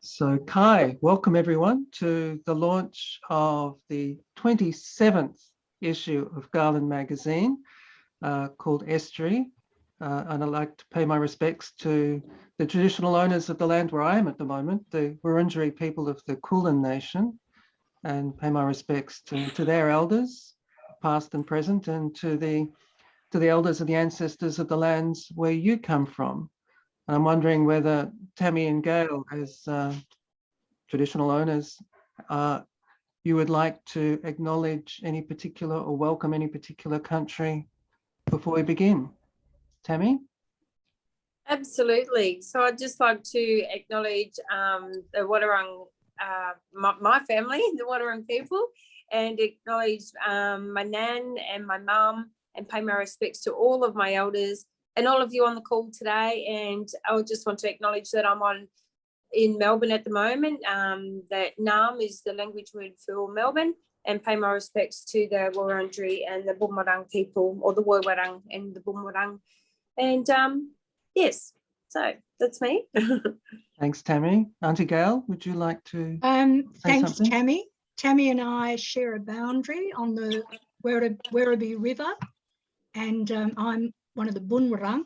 So Kai, welcome everyone to the launch of the 27th issue of Garland magazine called Estuary. And I'd like to pay my respects to the traditional owners of the land where I am at the moment, the Wurundjeri people of the Kulin Nation, and pay my respects to their elders, past and present, and to the elders and the ancestors of the lands where you come from. And I'm wondering whether Tammy and Gail, as traditional owners, you would like to acknowledge any particular or welcome any particular country before we begin. Tammy? Absolutely. So I'd just like to acknowledge the Wadawurrung, my family, the Wadawurrung people, and acknowledge my nan and my mum, and pay my respects to all of my elders and all of you on the call today. And I would just want to acknowledge that I'm in Melbourne at the moment, that Naam is the language word for Melbourne, and pay my respects to the Wurundjeri and the Boonwurrung people, or the Woiwurrung and the Boonwurrung. And yes, so that's me. Thanks, Tammy. Auntie Gail, would you like to say thanks, something? Tammy. Tammy and I share a boundary on the Werribee River, and I'm one of the Boonwurrung.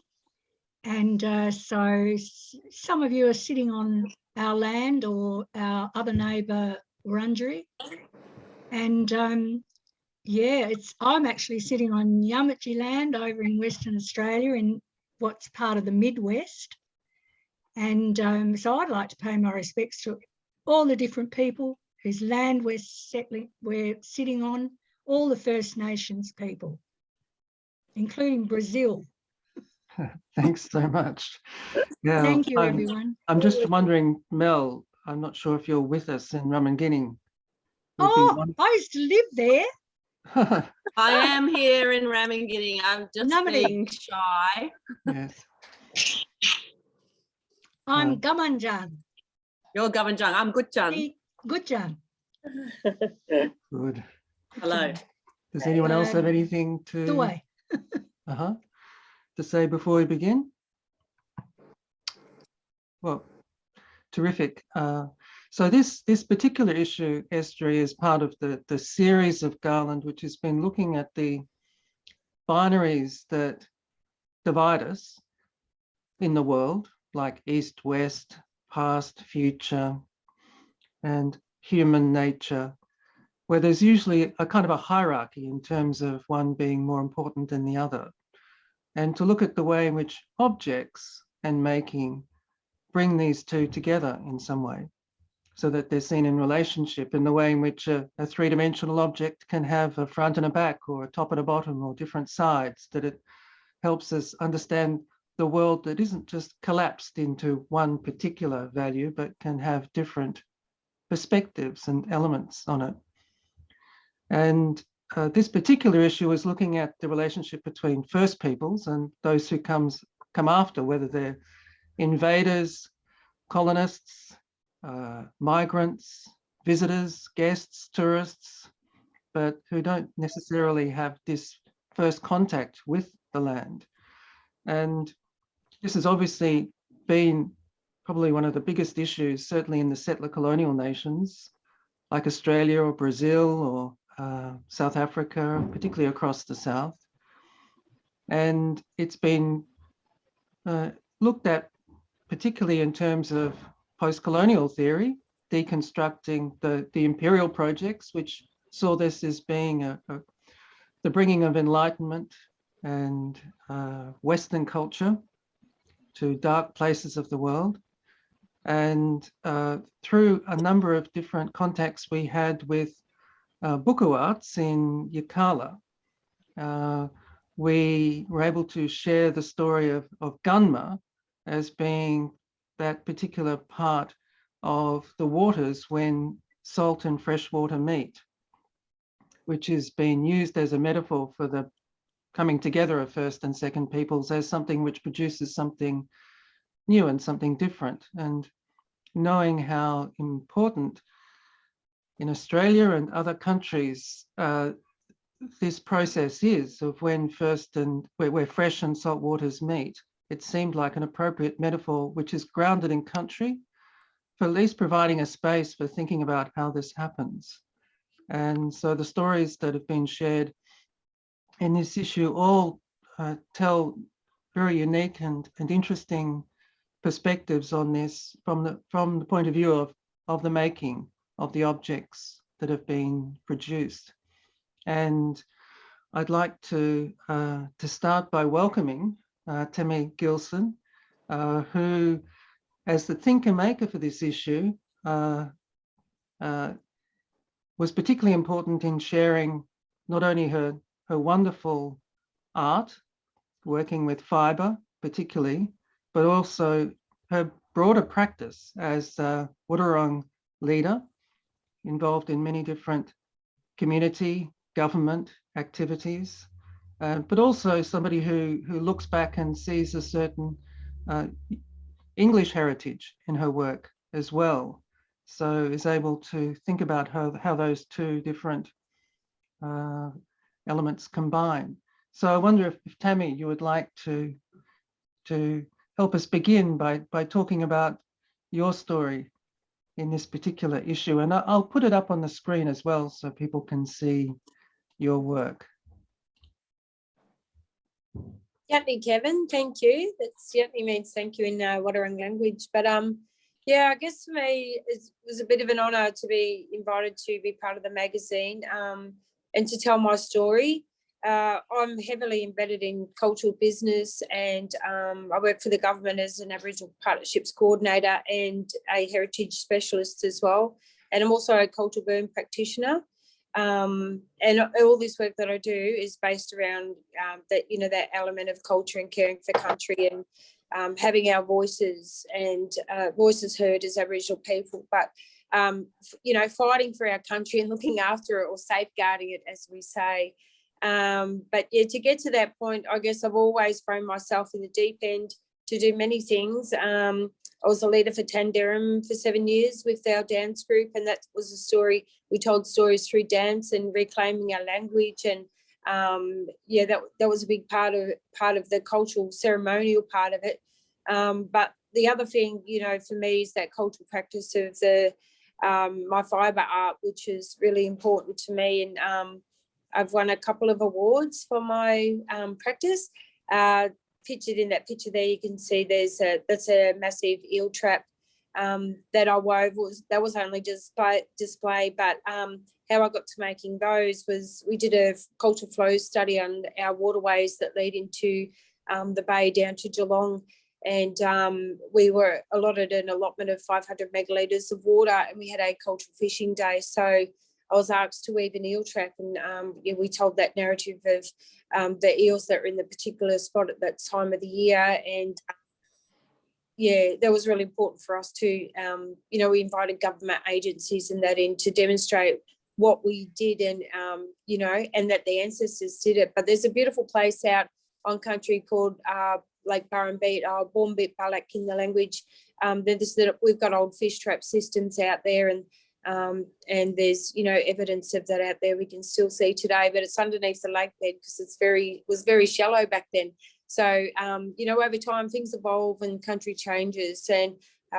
And so some of you are sitting on our land or our other neighbour Wurundjeri. And yeah, I'm actually sitting on Yamatji land over in Western Australia in what's part of the Midwest. And so I'd like to pay my respects to all the different people whose land we're sitting on, all the First Nations people, including Brazil. Thanks so much. Yeah, Thank you, everyone. I'm just wondering, Mel, I'm not sure if you're with us in Ramingining. Oh, I used to live there. I am here in Ramingining. I'm just being shy. Yes. I'm Gamanjan. You're Gavanjang. I'm Gutjan. Gutjan. Good. Hello. Does anyone else have anything to say before we begin? Well, terrific. So this particular issue, Estuary, is part of the series of Garland, which has been looking at the binaries that divide us in the world, like East, West, past, future, and human nature, where there's usually a kind of a hierarchy in terms of one being more important than the other. And to look at the way in which objects and making bring these two together in some way, so that they're seen in relationship, in the way in which a three-dimensional object can have a front and a back, or a top and a bottom, or different sides, that it helps us understand the world that isn't just collapsed into one particular value, but can have different perspectives and elements on it. And this particular issue is looking at the relationship between First Peoples and those who come after, whether they're invaders, colonists, migrants, visitors, guests, tourists, but who don't necessarily have this first contact with the land. And this has obviously been probably one of the biggest issues, certainly in the settler colonial nations, like Australia or Brazil or South Africa, particularly across the South. And it's been looked at particularly in terms of post-colonial theory, deconstructing the imperial projects, which saw this as being the bringing of enlightenment and Western culture to dark places of the world. And through a number of different contacts we had with Bukuarts in Yirrkala, we were able to share the story of Gunma as being that particular part of the waters when salt and fresh water meet, which has been used as a metaphor for the coming together of First and Second Peoples as something which produces something new and something different. And knowing how important in Australia and other countries this process is of when where fresh and salt waters meet, it seemed like an appropriate metaphor which is grounded in country, at least providing a space for thinking about how this happens. And so the stories that have been shared in this issue all tell very unique and interesting perspectives on this from the point of view of the making of the objects that have been produced. And I'd like to start by welcoming Temi Gilson, who, as the thinker maker for this issue, was particularly important in sharing not only her wonderful art, working with fibre particularly, but also her broader practice as a Wurrung leader, involved in many different community, government activities, but also somebody who looks back and sees a certain English heritage in her work as well. So is able to think about how those two different elements combine. So I wonder if Tammy, you would like to help us begin by talking about your story in this particular issue. And I'll put it up on the screen as well so people can see your work. Certainly, Kevin, thank you. That certainly means thank you in Wurrung language. But yeah, I guess for me, it was a bit of an honour to be invited to be part of the magazine and to tell my story. I'm heavily embedded in cultural business, and I work for the government as an Aboriginal Partnerships Coordinator and a heritage specialist as well. And I'm also a cultural burn practitioner. And all this work that I do is based around that, you know, that element of culture and caring for country and having our voices and voices heard as Aboriginal people, but you know, fighting for our country and looking after it or safeguarding it, as we say. But yeah, to get to that point, I guess I've always thrown myself in the deep end to do many things. I was a leader for Tanderrum for 7 years with our dance group, and that was a story. We told stories through dance and reclaiming our language, and yeah, that was a big part of the cultural ceremonial part of it. But the other thing, you know, for me is that cultural practice of the my fibre art, which is really important to me, and I've won a couple of awards for my practice. Pictured in that picture there, you can see that's a massive eel trap that I wove. That was only display, but how I got to making those was we did a cultural flow study on our waterways that lead into the bay down to Geelong, and we were allotted an allotment of 500 megalitres of water, and we had a cultural fishing day. So I was asked to weave an eel trap, and yeah, we told that narrative of the eels that were in the particular spot at that time of the year. And yeah, that was really important for us to, you know, we invited government agencies and that in to demonstrate what we did, and, you know, and that the ancestors did it. But there's a beautiful place out on country called Lake Burrumbeet, Bombit Balak in the language. We've got old fish trap systems out there, and there's, you know, evidence of that out there we can still see today, but it's underneath the lake bed because was very shallow back then. So, you know, over time things evolve and country changes, and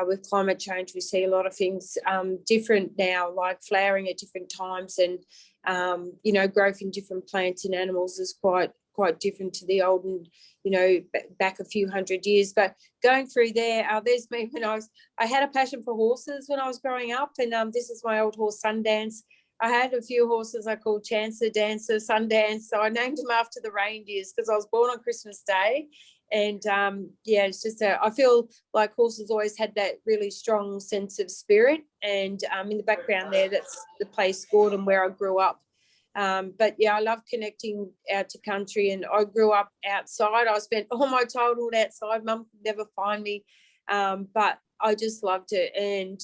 with climate change we see a lot of things different now, like flowering at different times, and, you know, growth in different plants and animals is quite different to the old, and, you know, back a few hundred years. But going through there, there's me when I had a passion for horses when I was growing up, and this is my old horse Sundance. I had a few horses I called Chancer, Dancer, Sundance, so I named them after the reindeers because I was born on Christmas Day. And yeah, it's just I feel like horses always had that really strong sense of spirit. And in the background there, that's the place Gordon where I grew up. But yeah, I love connecting out to country, and I grew up outside. I spent all my childhood outside. Mum could never find me, but I just loved it. And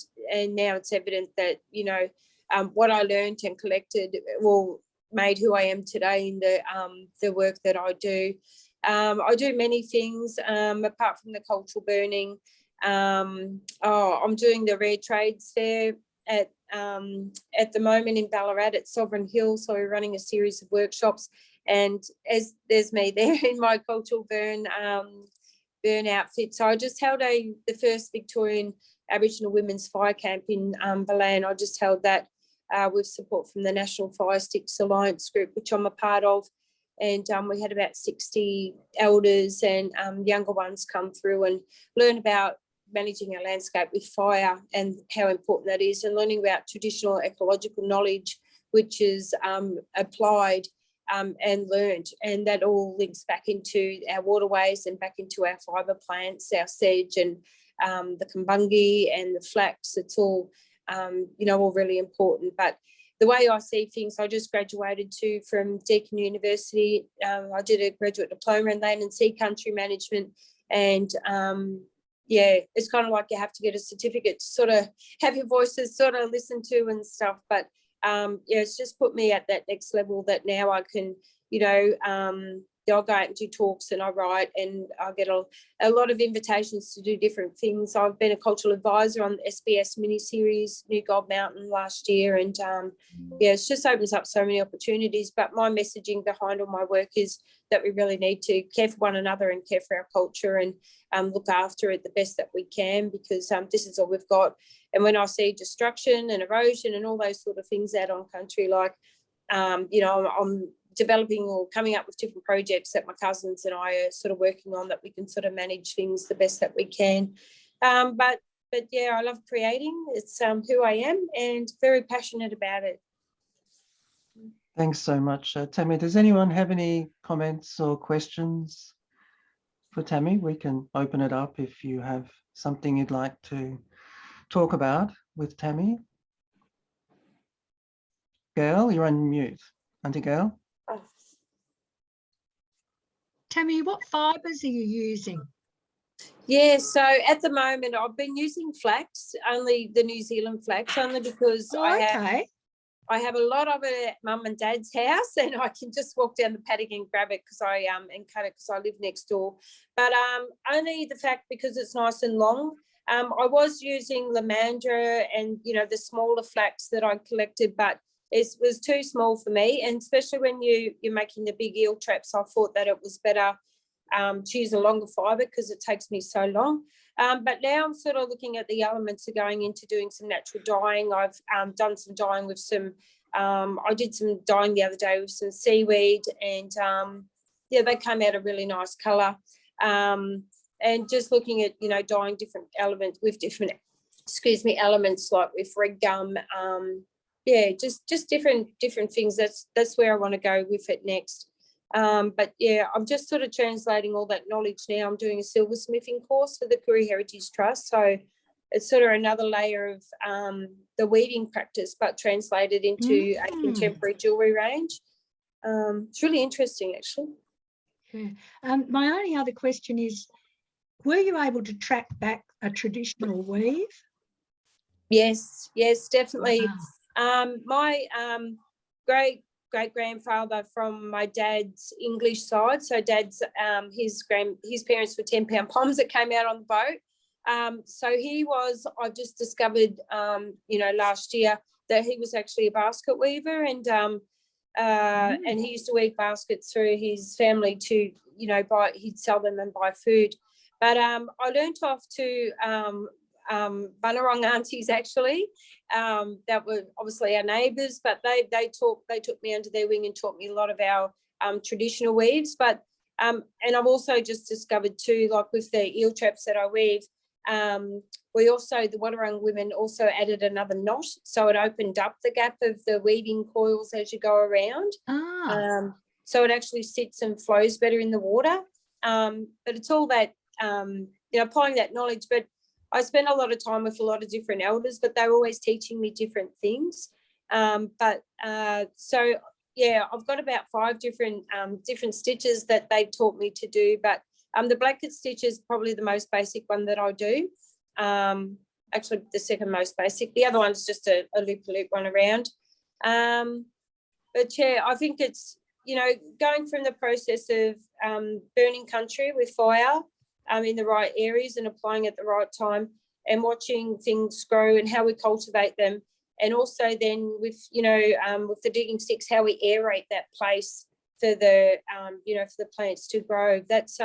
now it's evident that, you know, what I learned and collected made who I am today in the work that I do. I do many things apart from the cultural burning. I'm doing the rare trades fair at the moment in Ballarat at Sovereign Hill. So we're running a series of workshops, and as there's me there in my cultural burn outfit. So I just held the first Victorian Aboriginal Women's Fire Camp in Balan. I just held that with support from the National Fire Sticks Alliance group, which I'm a part of. And we had about 60 elders and younger ones come through and learn about managing a landscape with fire and how important that is, and learning about traditional ecological knowledge, which is applied and learned. And that all links back into our waterways and back into our fibre plants, our sedge and the kumbungi and the flax. It's all, all really important. But the way I see things, I just graduated from Deakin University. I did a graduate diploma in land and sea country management. And it's kind of like you have to get a certificate to sort of have your voices sort of listened to and stuff. But it's just put me at that next level that now I can, I'll go out and do talks and I write, and I get a lot of invitations to do different things. I've been a cultural advisor on the SBS mini-series New Gold Mountain last year, and it just opens up so many opportunities. But my messaging behind all my work is that we really need to care for one another and care for our culture and look after it the best that we can, because this is all we've got. And when I see destruction and erosion and all those sort of things out on country, like, I'm developing or coming up with different projects that my cousins and I are sort of working on, that we can sort of manage things the best that we can. But yeah, I love creating. It's who I am, and very passionate about it. Thanks so much, Tammy. Does anyone have any comments or questions for Tammy? We can open it up if you have something you'd like to talk about with Tammy. Gail, you're on mute. Auntie Gail. Oh. Tammy, what fibres are you using? Yeah, so at the moment I've been using flax, only the New Zealand flax, only because I have a lot of it at mum and dad's house, and I can just walk down the paddock and grab it because I and cut it because I live next door. But only the fact because it's nice and long. I was using lamandra and the smaller flax that I collected, but it was too small for me, and especially when you're making the big eel traps, I thought that it was better to use a longer fibre because it takes me so long. But now I'm sort of looking at the elements of going into doing some natural dyeing. I've done some dyeing with some, I did some dyeing the other day with some seaweed, and they came out a really nice colour. And just looking at, dyeing different elements with different, elements like with red gum, just different things. That's where I want to go with it next. But yeah, I'm just sort of translating all that knowledge now. I'm doing a silversmithing course for the Koori Heritage Trust, so it's sort of another layer of the weaving practice, but translated into a contemporary jewellery range. It's really interesting, actually. Yeah. My only other question is, were you able to track back a traditional weave? Yes, definitely. Wow. My great-grandfather from my dad's English side, so dad's his parents were 10-pound poms that came out on the boat. So I've just discovered last year that he was actually a basket weaver, and he used to weave baskets through his family to he'd sell them and buy food. But I learned off to Bunurong aunties, actually, that were obviously our neighbours, but they took me under their wing and taught me a lot of our traditional weaves. But and I've also just discovered too, like with the eel traps that I weave, the Wadawurrung women also added another knot, so it opened up the gap of the weaving coils as you go around. So it actually sits and flows better in the water. But it's all that applying that knowledge. But I spent a lot of time with a lot of different elders, but they're always teaching me different things. So yeah, I've got about 5 different stitches that they've taught me to do. But the blanket stitch is probably the most basic one that I do. Actually, the second most basic. The other one's just a loop one around. But yeah, I think it's going from the process of burning country with fire in the right areas and applying at the right time, and watching things grow and how we cultivate them, and also then with with the digging sticks, how we aerate that place for the for the plants to grow. That's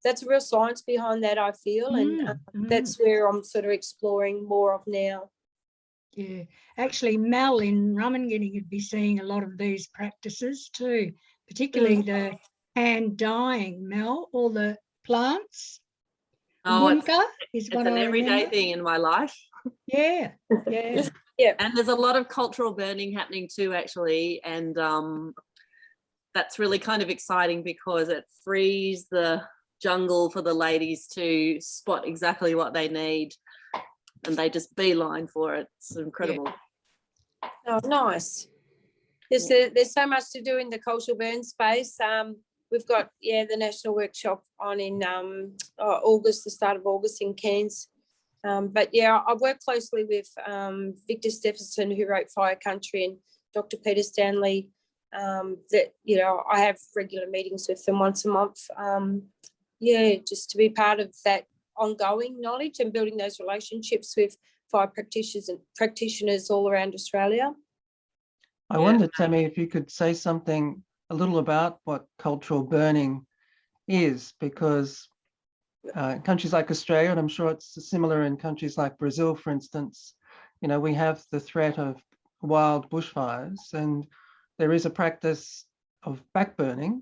that's a real science behind that, I feel, and that's where I'm sort of exploring more of now. Yeah, actually, Mel in Rumangini would be seeing a lot of these practices too, particularly the hand dyeing, Mel, all the plants. Oh, Munka is it's what an I everyday remember. thing in my life. Yeah, yeah. Yeah. And there's a lot of cultural burning happening too, actually. And that's really kind of exciting because it frees the jungle for the ladies to spot exactly what they need, and they just beeline for it. It's incredible. Oh, nice. There's so much to do in the cultural burn space. We've got the national workshop on in August, the start of August in Cairns. But yeah, I work closely with Victor Stephenson, who wrote Fire Country, and Dr. Peter Stanley. That I have regular meetings with them once a month. Just to be part of that ongoing knowledge and building those relationships with fire practitioners all around Australia. I wonder, Tammy, if you could say something a little about what cultural burning is, because in countries like Australia, and I'm sure it's similar in countries like Brazil, for instance, we have the threat of wild bushfires, and there is a practice of backburning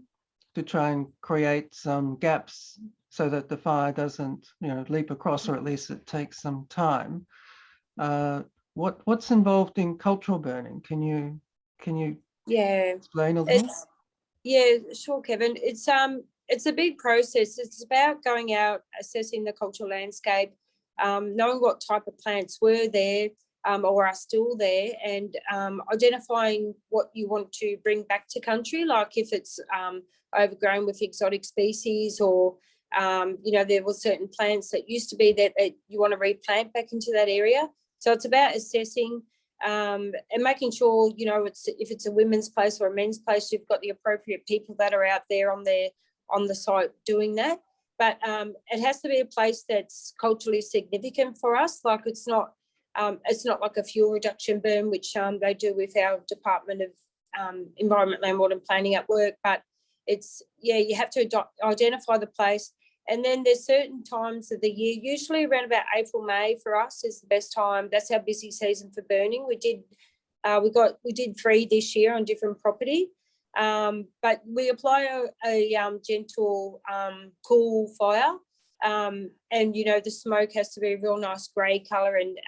to try and create some gaps so that the fire doesn't, leap across, or at least it takes some time. What's involved in cultural burning? Can you explain a little? Sure, Kevin. It's a big process. It's about going out, assessing the cultural landscape, knowing what type of plants were there or are still there, and identifying what you want to bring back to country, like if it's overgrown with exotic species, or there were certain plants that used to be that you want to replant back into that area. So it's about assessing and making sure, if it's a women's place or a men's place, you've got the appropriate people that are out there on the site doing that. But it has to be a place that's culturally significant for us. Like it's not like a fuel reduction burn, which they do with our Department of Environment, Land, Water and Planning at work. But it's, you have to identify the place. And then there's certain times of the year, usually around about April, May for us is the best time. That's our busy season for burning. We did 3 this year on different property. But we apply a gentle, cool fire. And, the smoke has to be a real nice grey colour, and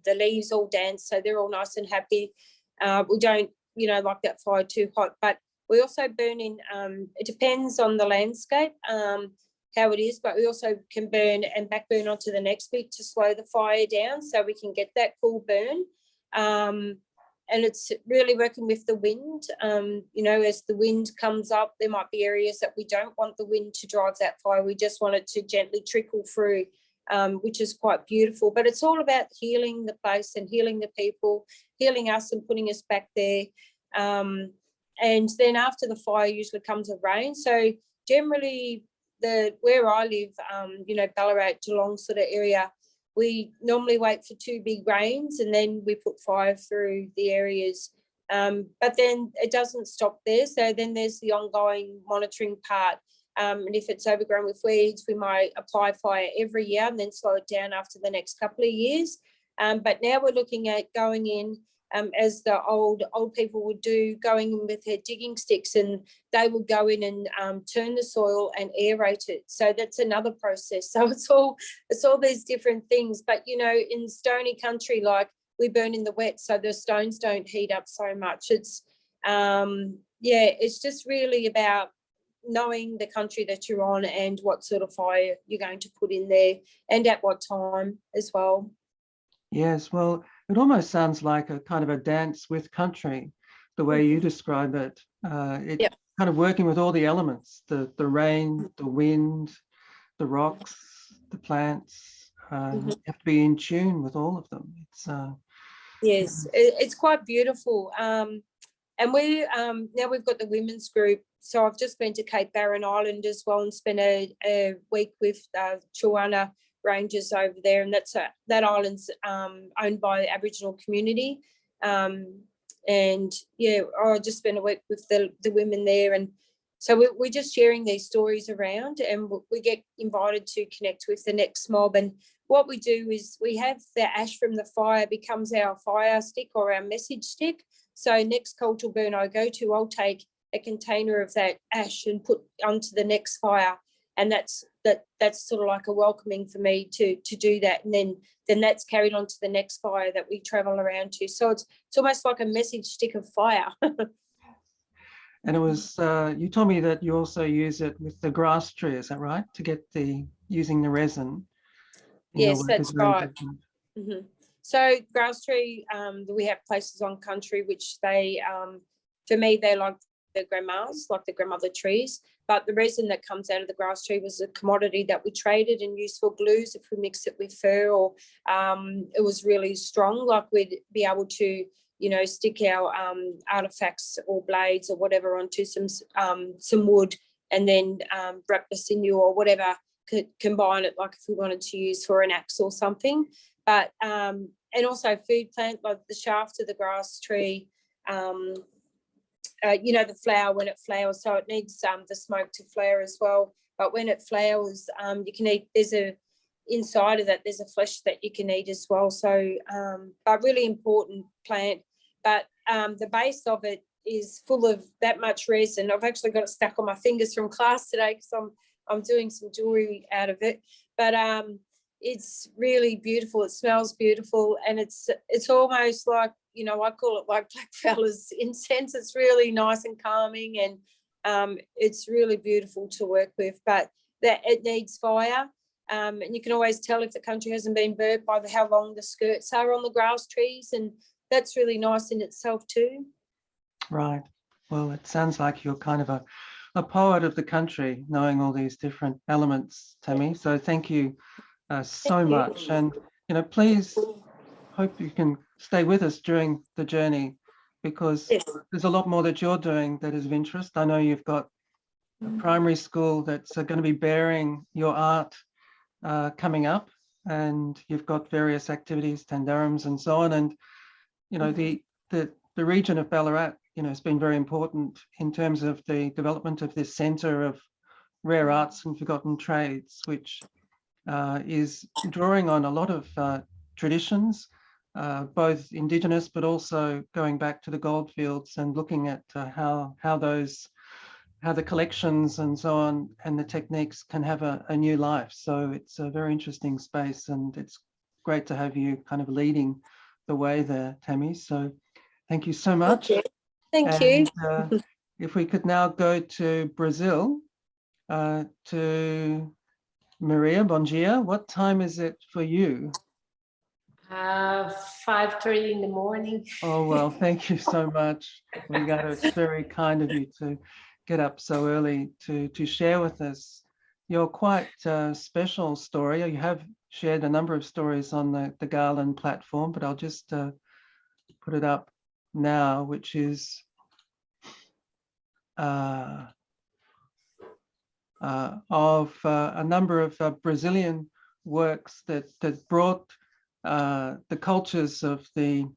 the leaves all dance, so they're all nice and happy. We don't, like that fire too hot. But we also burn in, it depends on the landscape, how it is, but we also can burn and back burn onto the next bit to slow the fire down so we can get that cool burn. And it's really working with the wind. As the wind comes up, there might be areas that we don't want the wind to drive that fire. We just want it to gently trickle through, which is quite beautiful. But it's all about healing the place and healing the people, healing us and putting us back there. And then after the fire usually comes a rain. So generally, where I live, Ballarat, Geelong sort of area, we normally wait for 2 big rains and then we put fire through the areas. But then it doesn't stop there. So then there's the ongoing monitoring part. And if it's overgrown with weeds, we might apply fire every year and then slow it down after the next couple of years. But now we're looking at going in, as the old people would do, going in with their digging sticks, and they would go in and turn the soil and aerate it. So that's another process. So it's all these different things. But in stony country, like we burn in the wet, so the stones don't heat up so much. It's it's just really about knowing the country that you're on and what sort of fire you're going to put in there and at what time as well. Yes, well, it almost sounds like a kind of a dance with country, the way you describe it. It's kind of working with all the elements, the rain, the wind, the rocks, the plants. You have to be in tune with all of them. It's yes, it's quite beautiful. And we now we've got the women's group. So I've just been to Cape Barren Island as well and spent a week with Chihuahua Rangers over there, and that island's owned by the Aboriginal community. And I just spent a week with the women there, and So we're just sharing these stories around, and we get invited to connect with the next mob. And what we do is we have the ash from the fire becomes our fire stick or our message stick. So next cultural burn I go to, I'll take a container of that ash and put onto the next fire. And that's sort of like a welcoming for me to do that. And then that's carried on to the next fire that we travel around to. So it's almost like a message stick of fire. And it was, you told me that you also use it with the grass tree, is that right? To get using the resin. Yes, that's right. Mm-hmm. So grass tree, we have places on country which they, for me, they like the grandmas, like the grandmother trees. But the resin that comes out of the grass tree was a commodity that we traded and used for glues if we mix it with fur, or it was really strong, like we'd be able to, stick our artifacts or blades or whatever onto some wood, and then wrap the sinew or whatever, could combine it like if we wanted to use for an axe or something. But and also food plant, like the shaft of the grass tree, the flower when it flowers, so it needs the smoke to flower as well. But when it flowers, you can eat, inside of that there's a flesh that you can eat as well. So but really important plant. But the base of it is full of that much resin. I've actually got it stuck on my fingers from class today because I'm doing some jewelry out of it. But it's really beautiful. It smells beautiful, and it's almost like, I call it like blackfellas incense. It's really nice and calming, and it's really beautiful to work with. But that it needs fire, and you can always tell if the country hasn't been burnt by how long the skirts are on the grass trees, and that's really nice in itself too. Right. Well, it sounds like you're kind of a poet of the country, knowing all these different elements, Tammy. So thank you so much. And, please hope you can stay with us during the journey, because there's a lot more that you're doing that is of interest. I know you've got a primary school that's going to be bearing your art coming up, and you've got various activities, tandarums and so on. And, the region of Ballarat, has been very important in terms of the development of this centre of rare arts and forgotten trades, which is drawing on a lot of traditions, both Indigenous, but also going back to the goldfields and looking at how the collections and so on and the techniques can have a new life. So it's a very interesting space, and it's great to have you kind of leading the way there, Tammy. So thank you so much. Thank you. If we could now go to Brazil, to Maria. Bom dia. What time is it for you? 5:30 in the morning. Oh, well, thank you so much. It's very kind of you to get up so early to share with us your quite special story. You have shared a number of stories on the Garland platform, but I'll just put it up now, which is of a number of Brazilian works that brought the cultures of the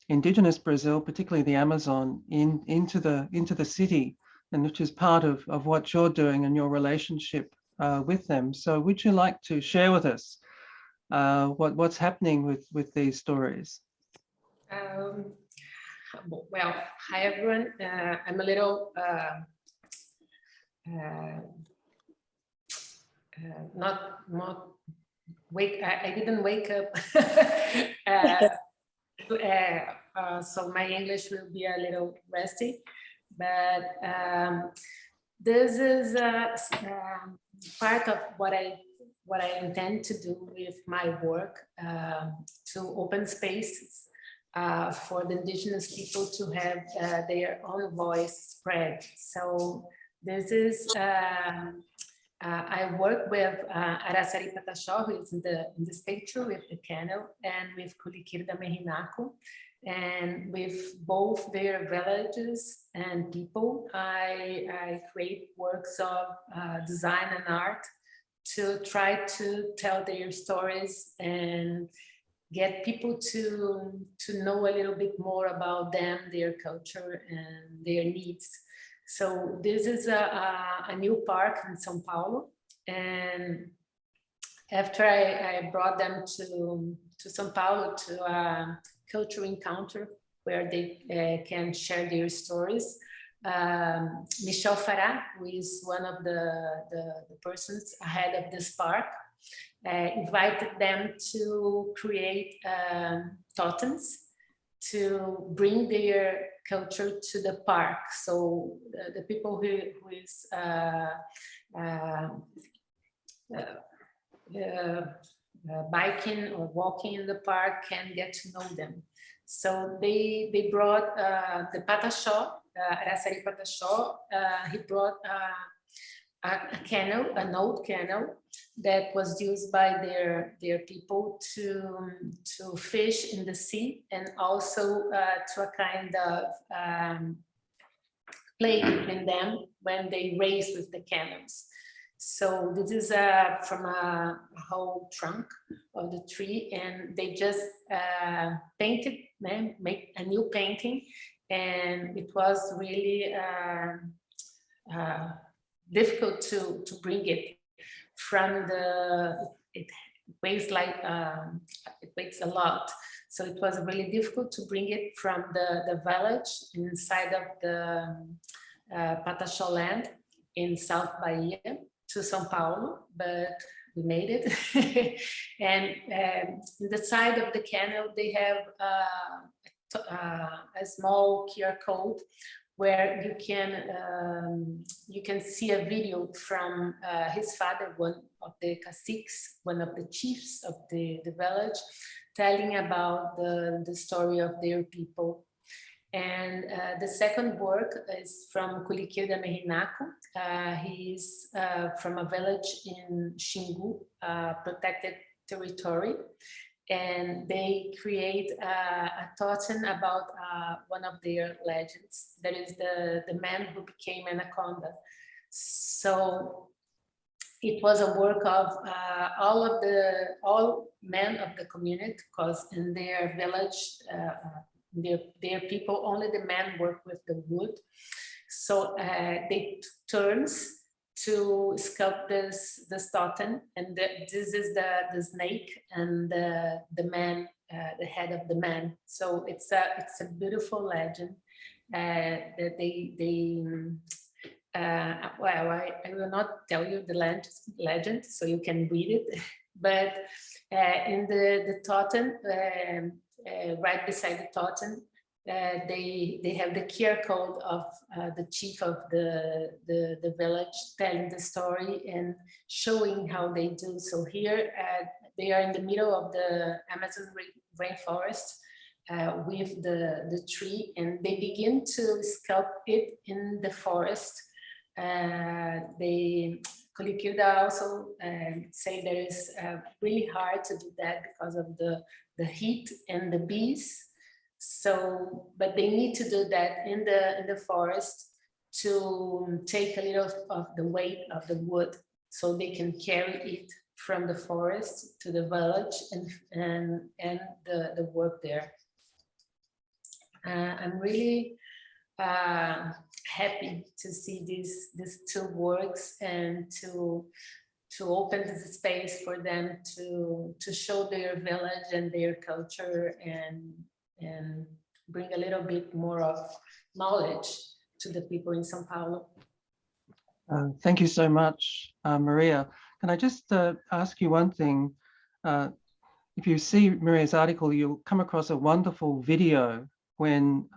Indigenous Brazil, particularly the Amazon, into the city, and which is part of what you're doing and your relationship with them. So would you like to share with us what's happening with these stories? Well, hi everyone. I'm a little not wake. I didn't wake up, so my English will be a little rusty. But this is part of what I intend to do with my work, to open spaces for the Indigenous people to have their own voice spread. So this is, I work with Araçari Pataxó, who is in this picture with the canoe, and with Kulikirda Mehinaku. And with both their villages and people, I create works of design and art to try to tell their stories and get people to know a little bit more about them, their culture, and their needs. So this is a new park in São Paulo, and after I brought them to São Paulo to a cultural encounter where they can share their stories, Michel Farah, who is one of the persons ahead of this park, invited them to create totems to bring their culture to the park. So the people who is biking or walking in the park can get to know them. So they brought the Pataxó, Araçari Pataxó. He brought a canal, an old canal that was used by their people to fish in the sea, and also to a kind of play between them when they race with the cannons. So this is from a whole trunk of the tree, and they just painted, make a new painting, and it was really difficult to bring it from it weighs like it weighs a lot, so it was really difficult to bring it from the village inside of the Pataxó land in South Bahia to São Paulo, but we made it. And in the side of the canal they have a small QR code where you can see a video from his father, one of the caciques, one of the chiefs of the village, telling about the story of their people. And the second work is from Culiqueiro da Merinaco. He's from a village in Xingu, protected territory. And they create a totem about one of their legends. That is the man who became Anaconda. So it was a work of all men of the community, because in their village, their people, only the men work with the wood. So they took turns to sculpt this totem, and this is the snake and the man, the head of the man. So it's a beautiful legend that they well, I will not tell you the legend, so you can read it. But in the totem, right beside the totem, they have the QR code of the chief of the village, telling the story and showing how they do. So here they are in the middle of the Amazon rainforest with the tree, and they begin to sculpt it in the forest. Culiqueiro also say that it's really hard to do that because of the heat and the bees. So, but they need to do that in the forest to take a little of the weight of the wood, so they can carry it from the forest to the village and the work there. I'm really happy to see these two works, and to open this space for them to show their village and their culture, and bring a little bit more of knowledge to the people in São Paulo. Thank you so much, Maria. Can I just ask you one thing? If you see Maria's article, you'll come across a wonderful video when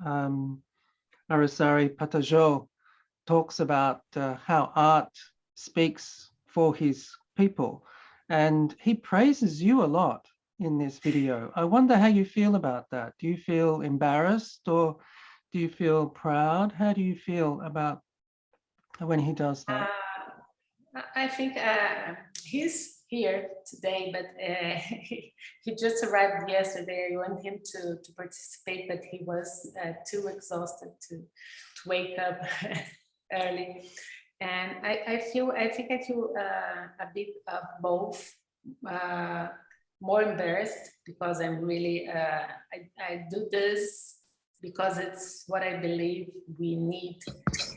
Araçari Pataxó talks about how art speaks for his people. And he praises you a lot in this video. I wonder how you feel about that. Do you feel embarrassed, or do you feel proud? How do you feel about when he does that? I think he's here today, but he just arrived yesterday. I want him to participate, but he was too exhausted to wake up early. And I think I feel a bit of both. More embarrassed because I'm really I do this because it's what I believe we need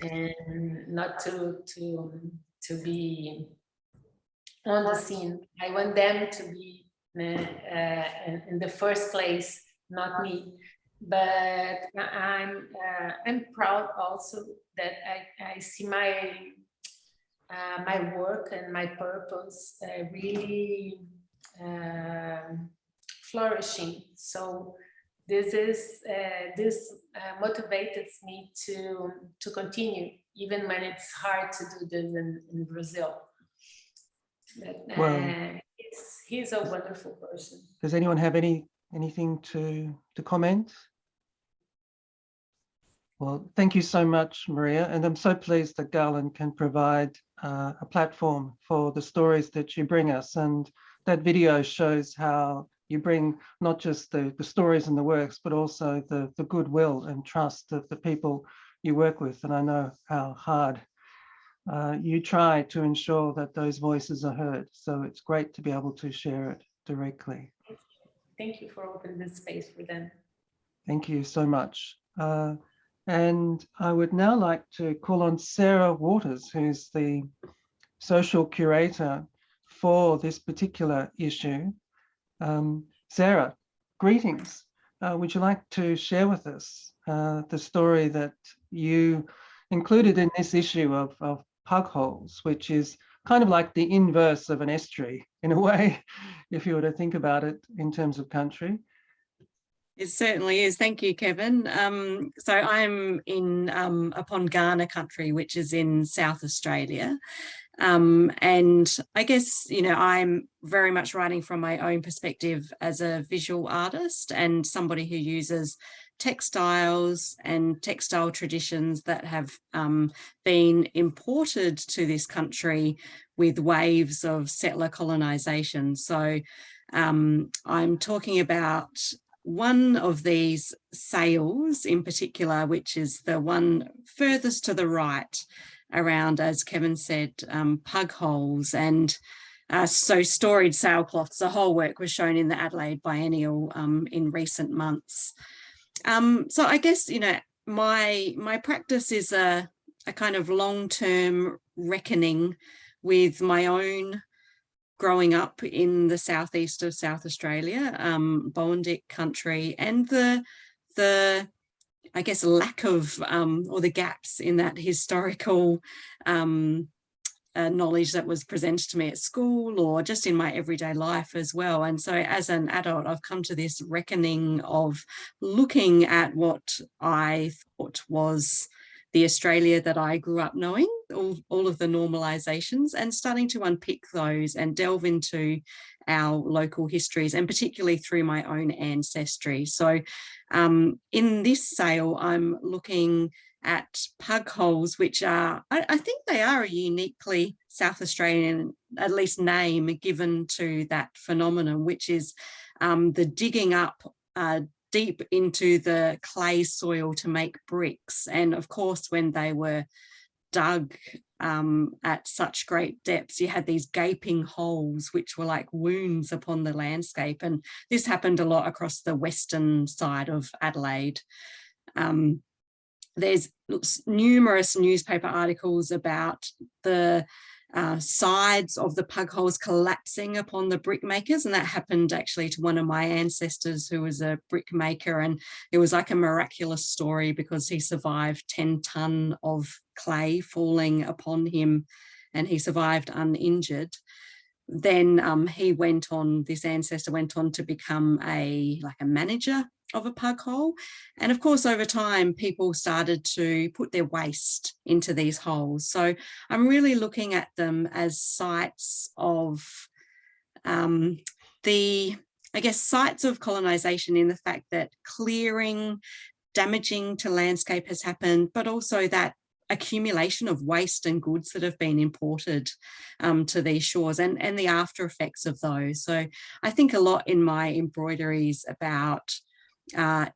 and not to be on the scene. I want them to be in the first place, not me. But I'm proud also that I see my my work and my purpose really flourishing. So this is this motivates me to continue, even when it's hard to do this in Brazil. But, Well, he's a wonderful person. does anyone have anything to comment? Well, thank you so much, Maria. And I'm so pleased that Garland can provide a platform for the stories that you bring us. And that video shows how you bring not just the stories and the works, but also the goodwill and trust of the people you work with. And I know how hard you try to ensure that those voices are heard. So it's great to be able to share it directly. Thank you for opening this space for them. Thank you so much. And I would now like to call on Sarah Waters, who's the social curator for this particular issue. Sarah, greetings. Would you like to share with us the story that you included in this issue of pug holes, which is kind of like the inverse of an estuary in a way, if you were to think about it in terms of country? It certainly is. Thank you, Kevin. So I'm in upon Ghana country, which is in South Australia. And I guess, you know, I'm very much writing from my own perspective as a visual artist and somebody who uses textiles and textile traditions that have been imported to this country with waves of settler colonisation. So I'm talking about one of these sails in particular, which is the one furthest to the right around, as Kevin said, pug holes and so storied sailcloths. The whole work was shown in the Adelaide Biennial in recent months. So I guess, you know, my practice is a kind of long-term reckoning with my own growing up in the southeast of South Australia, Bowendick country, and the I guess lack of or the gaps in that historical knowledge that was presented to me at school or just in my everyday life as well. And so as an adult, I've come to this reckoning of looking at what I thought was the Australia that I grew up knowing, all of the normalizations, and starting to unpick those and delve into our local histories, and particularly through my own ancestry. So in this sail, I'm looking at pug holes, which are, I think they are a uniquely South Australian, at least name given to that phenomenon, which is the digging up deep into the clay soil to make bricks. And of course, when they were dug at such great depths, you had these gaping holes, which were like wounds upon the landscape. And this happened a lot across the western side of Adelaide. There's numerous newspaper articles about the sides of the pug holes collapsing upon the brick makers, and that happened actually to one of my ancestors who was a brick maker, and it was like a miraculous story because he survived 10 ton of clay falling upon him and he survived uninjured. Then he went on, this ancestor went on to become a manager of a pug hole. And of course, over time, people started to put their waste into these holes. So I'm really looking at them as sites of sites of colonization, in the fact that clearing, damaging to landscape has happened, but also that accumulation of waste and goods that have been imported to these shores, and the after effects of those. So I think a lot in my embroideries about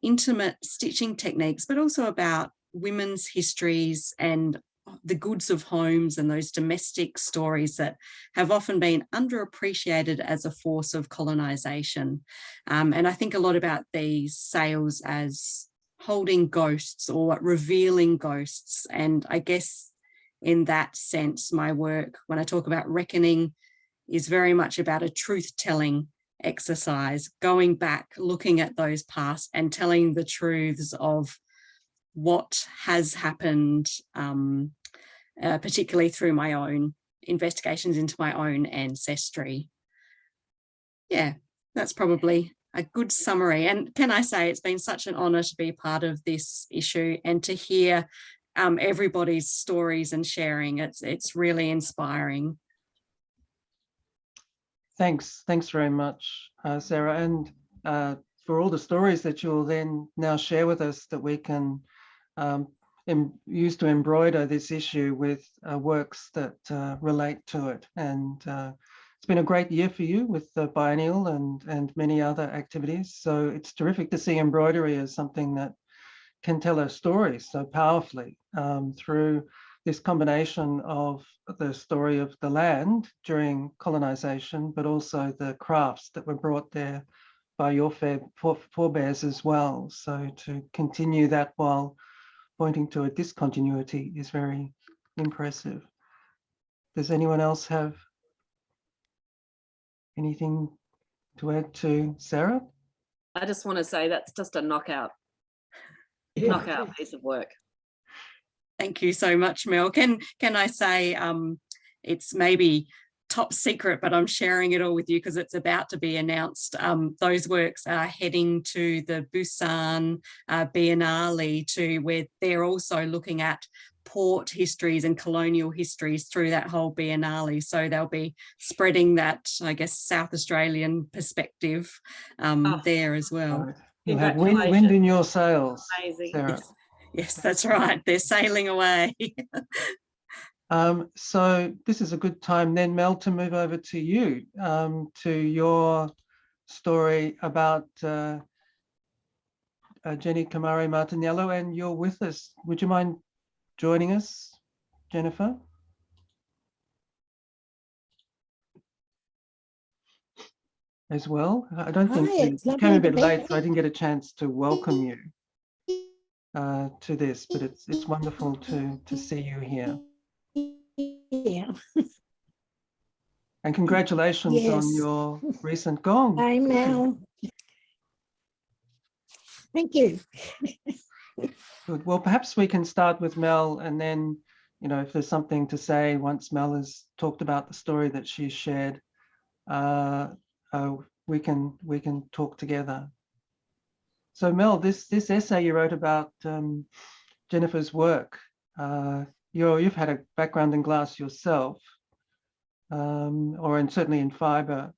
intimate stitching techniques, but also about women's histories and the goods of homes and those domestic stories that have often been underappreciated as a force of colonization. And I think a lot about these sails as holding ghosts or revealing ghosts. And I guess in that sense, my work, when I talk about reckoning, is very much about a truth-telling exercise, going back, looking at those past and telling the truths of what has happened, particularly through my own investigations into my own ancestry. Yeah, that's probably a good summary. And can I say it's been such an honour to be part of this issue and to hear everybody's stories and sharing. It's really inspiring. Thanks very much, Sarah, and for all the stories that you'll then now share with us that we can use to embroider this issue with works that relate to it. And it's been a great year for you with the biennial and many other activities. So it's terrific to see embroidery as something that can tell a story so powerfully through this combination of the story of the land during colonization, but also the crafts that were brought there by your forebears as well. So to continue that while pointing to a discontinuity is very impressive. Does anyone else have anything to add to Sarah? I just want to say that's just a knockout piece of work. Thank you so much, Mel. Can I say it's maybe top secret, but I'm sharing it all with you because it's about to be announced. Those works are heading to the Busan Biennale, where they're also looking at port histories and colonial histories through that whole Biennale. So they'll be spreading that, I guess, South Australian perspective there as well. You'll have wind in your sails, Amazing. Sarah. Yes, that's right. They're sailing away. So this is a good time then, Mel, to move over to you, to your story about Jenny Camare Martinello, and you're with us. Would you mind joining us, Jennifer? As well? I don't think you came a bit late, so I didn't get a chance to welcome you to this, but it's wonderful to see you here. Yeah. And congratulations on Yes. your recent gong. I know. Thank you. Good. Well, perhaps we can start with Mel, and then, you know, if there's something to say once Mel has talked about the story that she's shared, we can talk together. So Mel, this essay you wrote about Jennifer's work, you've had a background in glass yourself, or certainly in fibre.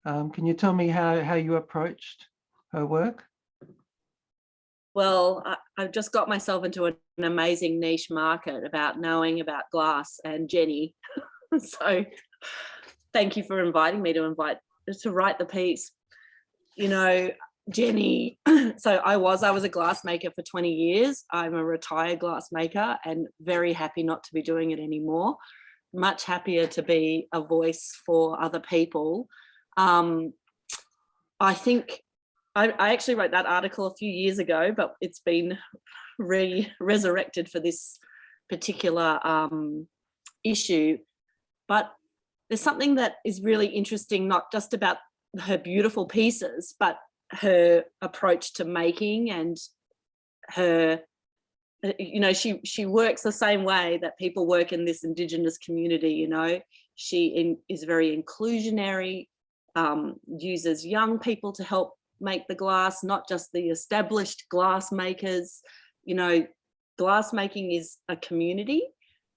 Can you tell me how you approached her work? Well, I've just got myself into an amazing niche market about knowing about glass and Jenny. So thank you for inviting me to write the piece. You know, Jenny, so I was a glassmaker for 20 years. I'm a retired glassmaker and very happy not to be doing it anymore. Much happier to be a voice for other people. I think I actually wrote that article a few years ago, but it's been resurrected for this particular issue. But there's something that is really interesting, not just about her beautiful pieces, but her approach to making and her, you know, she works the same way that people work in this Indigenous community. You know, she is very inclusionary, uses young people to help make the glass, not just the established glass makers. You know, glass making is a community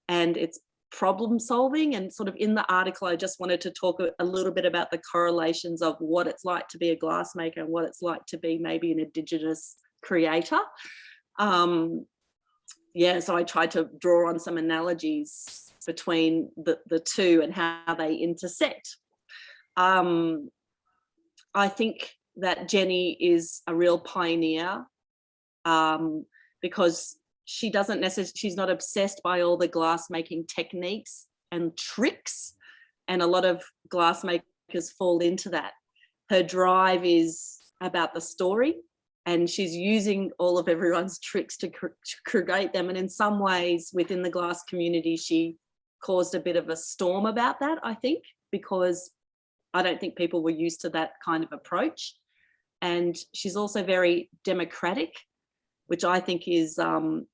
and it's problem solving. And sort of in the article, I just wanted to talk a little bit about the correlations of what it's like to be a glass maker and what it's like to be maybe an Indigenous creator. Yeah, so I tried to draw on some analogies between the two and how they intersect. I think that Jenny is a real pioneer because she's not obsessed by all the glass making techniques and tricks, and a lot of glass makers fall into that. Her drive is about the story and she's using all of everyone's tricks to create them. And in some ways within the glass community, she caused a bit of a storm about that, I think, because I don't think people were used to that kind of approach. And she's also very democratic, which I think is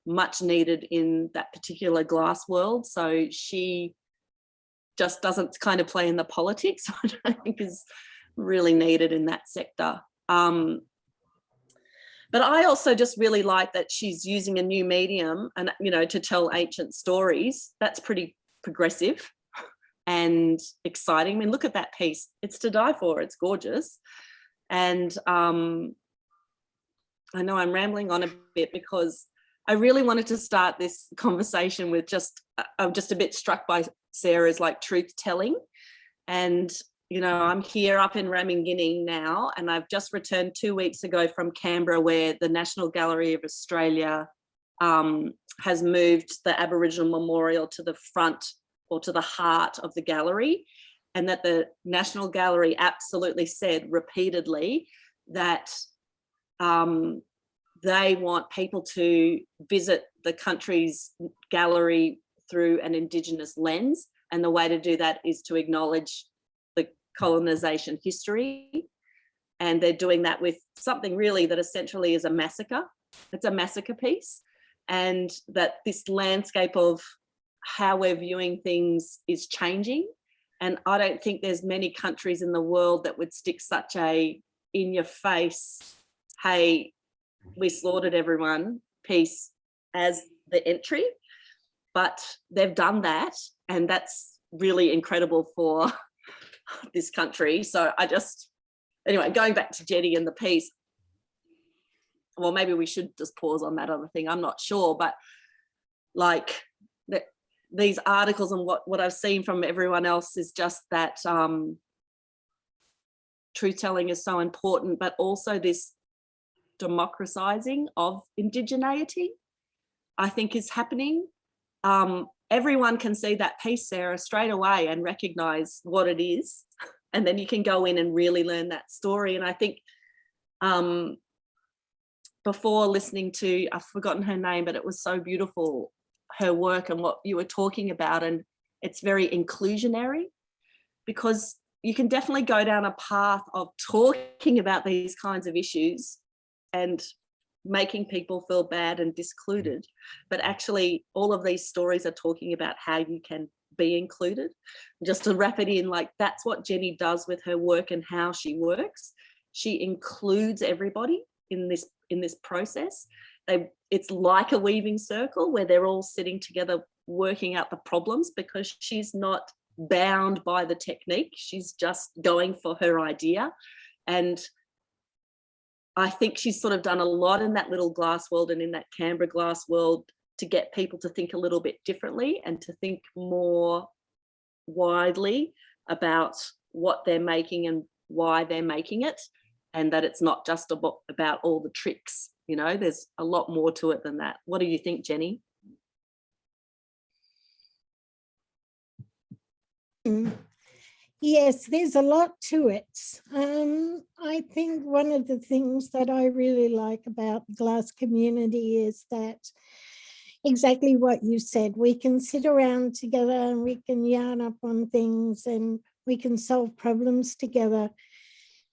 much needed in that particular glass world. So she just doesn't kind of play in the politics, which I think is really needed in that sector. But I also just really like that she's using a new medium and, you know, to tell ancient stories. That's pretty progressive and exciting. I mean, look at that piece. It's to die for. It's gorgeous. And I know I'm rambling on a bit because I really wanted to start this conversation with I'm just a bit struck by Sarah's like truth telling. And, you know, I'm here up in Ramangini now, and I've just returned 2 weeks ago from Canberra, where the National Gallery of Australia has moved the Aboriginal memorial to the front or to the heart of the gallery, and that the National Gallery absolutely said repeatedly that they want people to visit the country's gallery through an Indigenous lens, and the way to do that is to acknowledge the colonisation history. And they're doing that with something really that essentially is a massacre. It's a massacre piece, and that this landscape of how we're viewing things is changing. And I don't think there's many countries in the world that would stick such a in your face, hey, we slaughtered everyone piece as the entry. But they've done that, and that's really incredible for this country. So anyway, going back to Jenny and the piece, well, maybe we should just pause on that other thing. I'm not sure, but like these articles and what I've seen from everyone else is just that truth telling is so important, but also this democratizing of indigeneity, I think, is happening. Everyone can see that piece, Sarah, straight away and recognize what it is. And then you can go in and really learn that story. And I think before listening to, I've forgotten her name, but it was so beautiful, her work and what you were talking about. And it's very inclusionary, because you can definitely go down a path of talking about these kinds of issues and making people feel bad and discluded, but actually all of these stories are talking about how you can be included. Just to wrap it in, like, that's what Jenny does with her work and how she works. She includes everybody in this process. It's like a weaving circle where they're all sitting together working out the problems, because she's not bound by the technique. She's just going for her idea. And I think she's sort of done a lot in that little glass world and in that Canberra glass world to get people to think a little bit differently and to think more widely about what they're making and why they're making it, and that it's not just about all the tricks. You know, there's a lot more to it than that. What do you think, Jenny? Yes, there's a lot to it. I think one of the things that I really like about the glass community is that exactly what you said. We can sit around together and we can yarn up on things and we can solve problems together.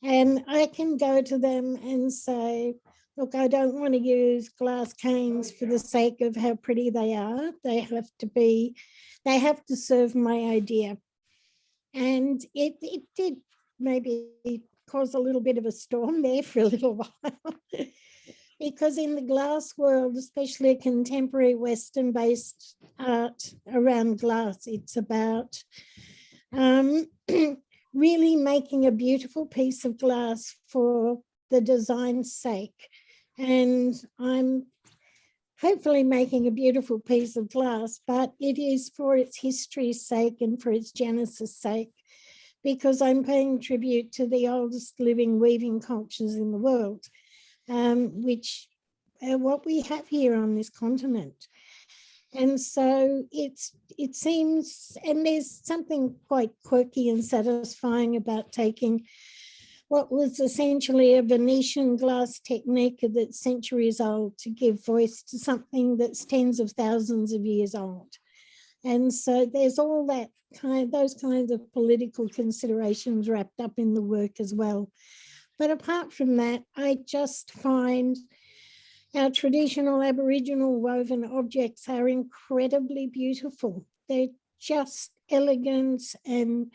And I can go to them and say, look, I don't want to use glass canes for the sake of how pretty they are. They have to serve my idea. And it did maybe cause a little bit of a storm there for a little while, because in the glass world, especially contemporary Western-based art around glass, it's about really making a beautiful piece of glass for the design's sake. And I'm hopefully making a beautiful piece of glass, but it is for its history's sake and for its genesis sake, because I'm paying tribute to the oldest living weaving cultures in the world, which are what we have here on this continent. And so it seems, and there's something quite quirky and satisfying about taking what was essentially a Venetian glass technique that's centuries old to give voice to something that's tens of thousands of years old. And so there's all that those kinds of political considerations wrapped up in the work as well. But apart from that, I just find our traditional Aboriginal woven objects are incredibly beautiful. They're just elegant and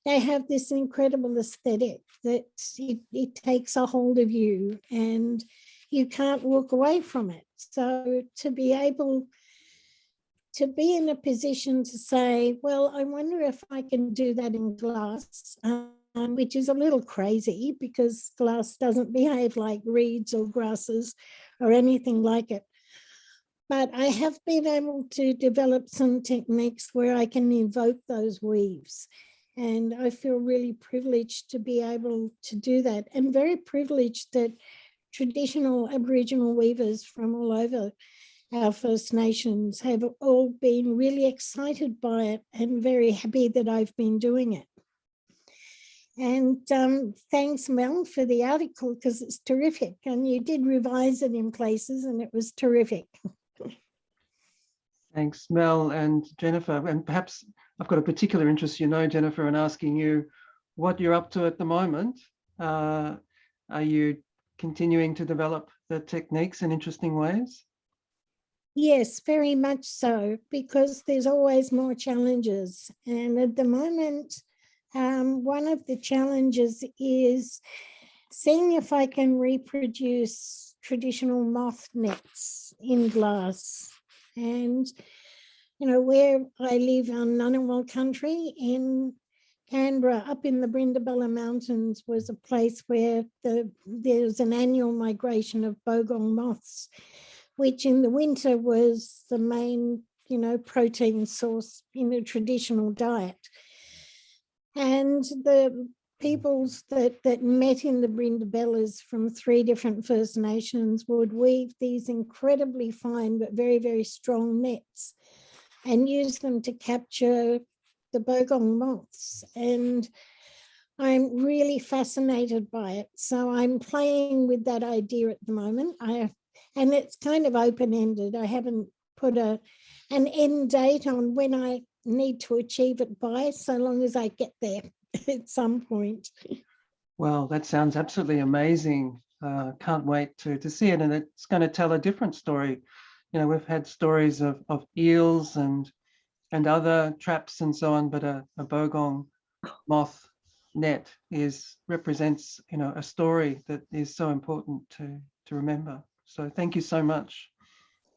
they have this incredible aesthetic that it takes a hold of you and you can't walk away from it. So to be able to be in a position to say, well, I wonder if I can do that in glass, which is a little crazy because glass doesn't behave like reeds or grasses or anything like it. But I have been able to develop some techniques where I can evoke those weaves. And I feel really privileged to be able to do that, and very privileged that traditional Aboriginal weavers from all over our First Nations have all been really excited by it and very happy that I've been doing it. And thanks, Mel, for the article because it's terrific. And you did revise it in places and it was terrific. Thanks, Mel and Jennifer. And perhaps I've got a particular interest, Jennifer, in asking you what you're up to at the moment. Are you continuing to develop the techniques in interesting ways? Yes, very much so, because there's always more challenges. And at the moment, one of the challenges is seeing if I can reproduce traditional moth nets in glass. And, where I live on Ngunnawal country in Canberra, up in the Brindabella Mountains, was a place where there's an annual migration of bogong moths, which in the winter was the main, protein source in a traditional diet. And the peoples that met in the Brindabellas from 3 different First Nations would weave these incredibly fine but very, very strong nets and use them to capture the bogong moths. And I'm really fascinated by it. So I'm playing with that idea at the moment. And it's kind of open-ended. I haven't put an end date on when I need to achieve it by, so long as I get there at some point. Well, that sounds absolutely amazing. Can't wait to see it. And it's going to tell a different story. We've had stories of eels and other traps and so on, but a bogong moth net represents, a story that is so important to remember. So thank you so much,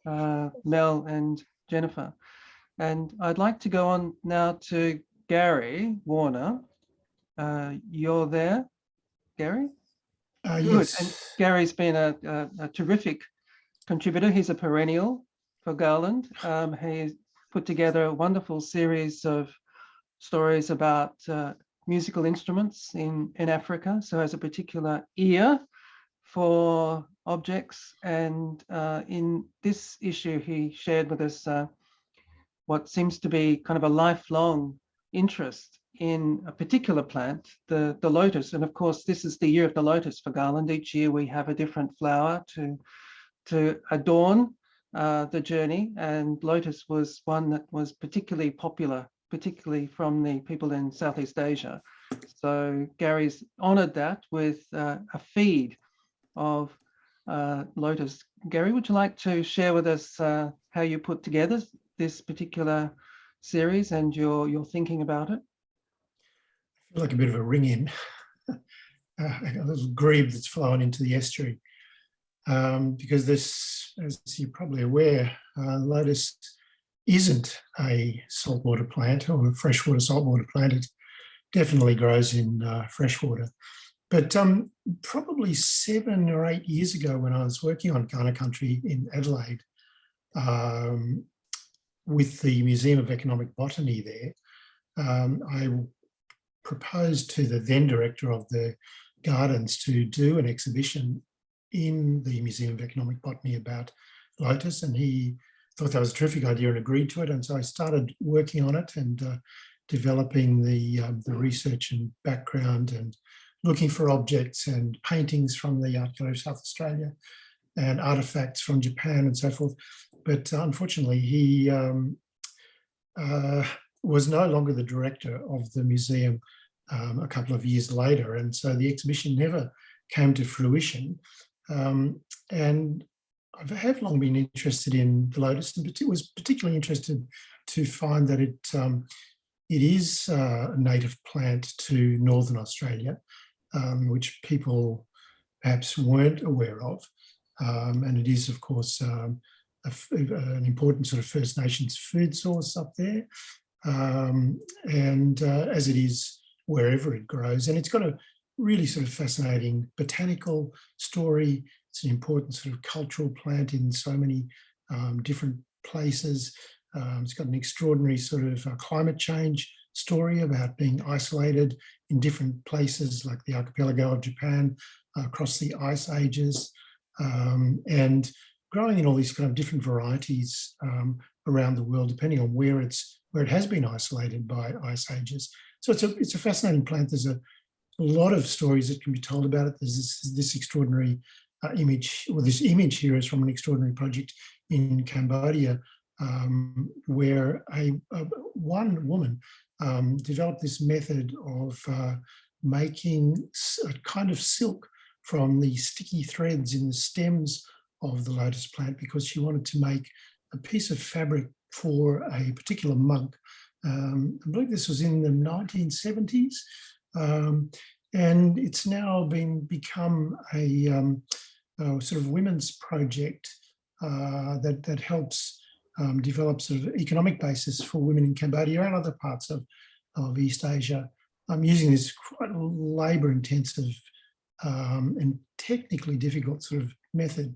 Mel and Jennifer. And I'd like to go on now to Gary Warner. You're there, Gary? Good. Yes. And Gary's been a terrific contributor. He's a perennial for Garland. He's put together a wonderful series of stories about musical instruments in Africa. So has a particular ear for objects. And in this issue, he shared with us what seems to be kind of a lifelong interest in a particular plant, the lotus. And of course, this is the year of the lotus for Garland. Each year we have a different flower to adorn the journey. And lotus was one that was particularly popular, particularly from the people in Southeast Asia. So Gary's honored that with a feed of lotus. Gary, would you like to share with us how you put together this particular series and your thinking about it? I feel like a bit of a ring-in, a little grebe that's flowing into the estuary. Because this, as you're probably aware, lotus isn't a saltwater plant or a freshwater saltwater plant. It definitely grows in freshwater. But probably 7 or 8 years ago, when I was working on Kaurna Country in Adelaide with the Museum of Economic Botany there, I proposed to the then director of the gardens to do an exhibition in the Museum of Economic Botany about lotus, and he thought that was a terrific idea and agreed to it. And so I started working on it and developing the research and background and looking for objects and paintings from the Art Gallery of South Australia and artifacts from Japan and so forth. But unfortunately, he was no longer the director of the museum a couple of years later. And so the exhibition never came to fruition. And I have long been interested in the lotus, and was particularly interested to find that it is a native plant to Northern Australia, which people perhaps weren't aware of. And it is, of course, an important sort of First Nations food source up there. And as it is wherever it grows. And it's got a really sort of fascinating botanical story. It's an important sort of cultural plant in so many different places. It's got an extraordinary sort of climate change story about being isolated in different places like the archipelago of Japan, across the ice ages, and growing in all these kind of different varieties around the world, depending on where it has been isolated by ice ages. So it's a fascinating plant. There's a lot of stories that can be told about it. There's this extraordinary image, or this image here is from an extraordinary project in Cambodia, where one woman developed this method of making a kind of silk from the sticky threads in the stems of the lotus plant, because she wanted to make a piece of fabric for a particular monk. I believe this was in the 1970s, and it's now become a sort of women's project that helps develop sort of economic basis for women in Cambodia and other parts of East Asia. I'm using this quite labour-intensive and technically difficult sort of method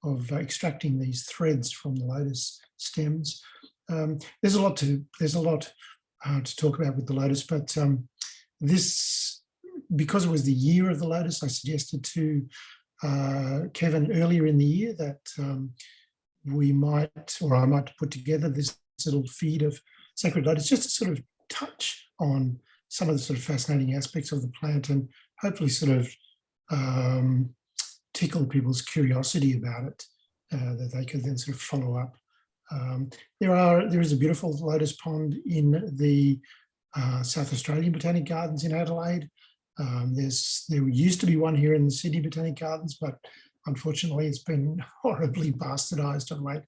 of extracting these threads from the lotus stems. There's a lot to talk about with the lotus, but this, because it was the year of the lotus, I suggested to Kevin earlier in the year that I might put together this little feed of sacred lotus, just to sort of touch on some of the sort of fascinating aspects of the plant and hopefully sort of tickle people's curiosity about it, that they could then sort of follow up. There is a beautiful lotus pond in the South Australian Botanic Gardens in Adelaide. There used to be one here in the Sydney Botanic Gardens, but unfortunately it's been horribly bastardised of late.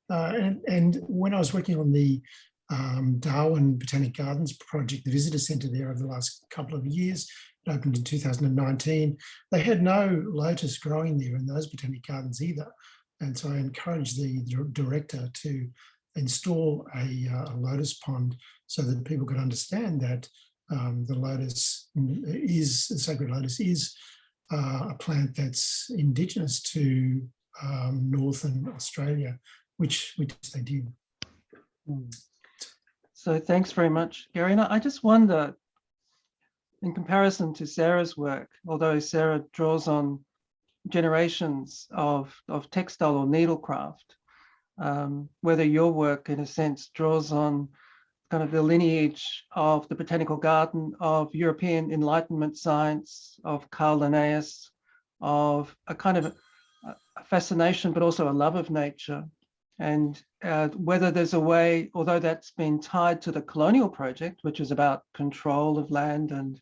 And when I was working on the Darwin Botanic Gardens project, the visitor centre there over the last couple of years, it opened in 2019, they had no lotus growing there in those botanic gardens either. And so I encouraged the director to install a lotus pond so that people could understand that the sacred lotus is a plant that's indigenous to Northern Australia, which they did. So thanks very much, Gary. And I just wonder, in comparison to Sarah's work, although Sarah draws on generations of textile or needlecraft, whether your work in a sense draws on kind of the lineage of the botanical garden, of European Enlightenment science, of Carl Linnaeus, of a kind of a fascination, but also a love of nature. And whether there's a way, although that's been tied to the colonial project, which is about control of land and